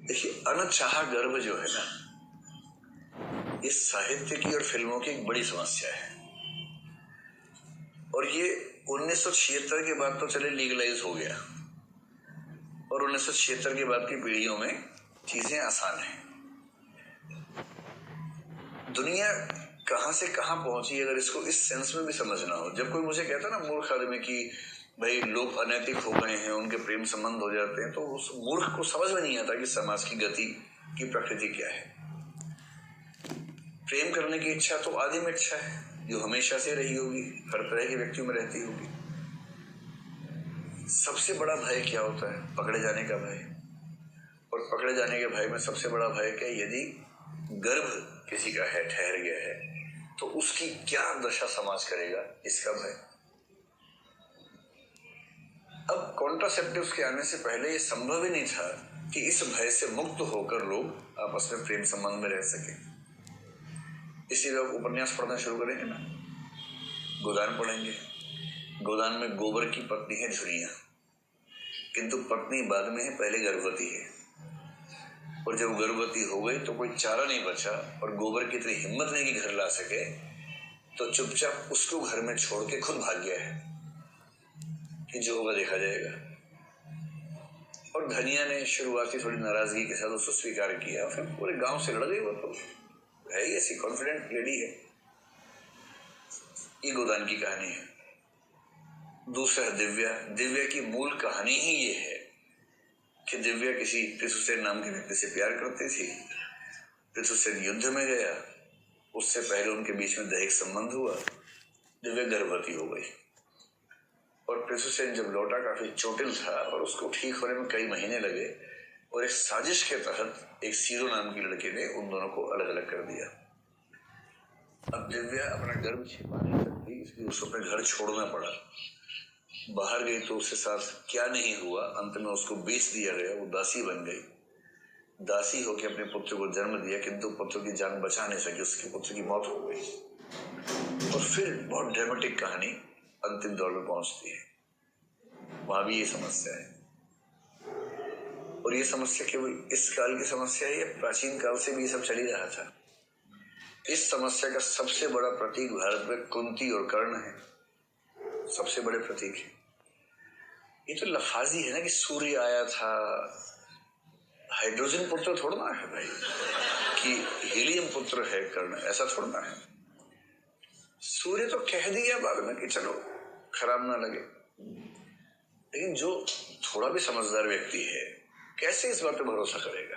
देखिए, अनचाहा गर्भ जो है ना, ये साहित्य की और फिल्मों की एक बड़ी समस्या है। और ये 1976 के बाद तो चले लीगलाइज हो गया, और 1976 के बाद की पीढ़ियों में चीजें आसान हैं। दुनिया कहां से कहां पहुंची, अगर इसको इस सेंस में भी समझना हो। जब कोई मुझे कहता ना मूर्ख आदमी की भाई लोग अनैतिक हो गए हैं, उनके प्रेम संबंध हो जाते हैं, तो उस मूर्ख को समझ में नहीं आता कि समाज की गति की प्रकृति क्या है। प्रेम करने की इच्छा तो आदिम इच्छा है, जो हमेशा से रही होगी, हर तरह के व्यक्तियों में रहती होगी। सबसे बड़ा भय क्या होता है? पकड़े जाने का भय। और पकड़े जाने के भय में सबसे बड़ा भय क्या? यदि गर्भ किसी का है, ठहर गया है, तो उसकी क्या दशा समाज करेगा, इसका भय। अब कॉन्ट्रासेप्टिव्स के आने से पहले ये संभव ही नहीं था कि इस भय से मुक्त होकर लोग आपस में प्रेम संबंध में रह सके। इसलिए लोग उपन्यास पढ़ना शुरू करेंगे ना, गोदान पढ़ेंगे। गोदान में गोबर की पत्नी है झुरिया, किंतु पत्नी बाद में है, पहले गर्भवती है। और जब गर्भवती हो गई तो कोई चारा नहीं बचा, और गोबर की इतनी हिम्मत नहीं कि घर ला सके, तो चुपचाप उसको घर में छोड़ के खुद भाग गया है कि जो होगा देखा जाएगा। और धनिया ने शुरुआती थोड़ी नाराजगी के साथ उसको स्वीकार किया, फिर पूरे गांव से लड़ गई। वो तो है ही ऐसी कॉन्फिडेंट लेडी है। ये गोदान की कहानी है। दूसरा दिव्या। दिव्या की मूल कहानी ही ये है कि दिव्या किसी पृथुसेन नाम के व्यक्ति से प्यार करती थी। पृथुसेन युद्ध में गया, उससे पहले उनके बीच में दैहिक संबंध हुआ, दिव्या गर्भवती हो गई। और पृथुसेन जब लौटा काफी चोटिल था, और उसको ठीक होने में कई महीने लगे, और एक साजिश के तहत एक सीरो नाम की लड़के ने उन दोनों को अलग अलग कर दिया। अब दिव्या अपना गर्भ छिपा नहीं सकती, इसलिए उसको अपने घर छोड़ना पड़ा। बाहर गई तो उसके साथ क्या नहीं हुआ, अंत में उसको बेच दिया गया, वो दासी बन गई। दासी होकर अपने पुत्र को जन्म दिया, किंतु पुत्र की जान बचा नहीं सकी, उसके पुत्र की मौत हो गई। और फिर बहुत ड्रामेटिक कहानी अंतिम दौर में पहुंचती है। वहां भी ये समस्या है, और ये समस्या केवल इस काल की समस्या है, प्राचीन काल से भी ये सब चल ही रहा था। इस समस्या का सबसे बड़ा प्रतीक भारत में कुंती और कर्ण है, सबसे बड़े प्रतीक है। ये तो लफाजी है ना कि सूर्य आया था, हाइड्रोजन पुत्र थोड़ा है भाई, कि हीलियम पुत्र है कर्ण, ऐसा थोड़ा है। सूर्य तो कह दिया बाद में कि चलो खराब ना लगे, लेकिन जो थोड़ा भी समझदार व्यक्ति है कैसे इस बात पे भरोसा करेगा?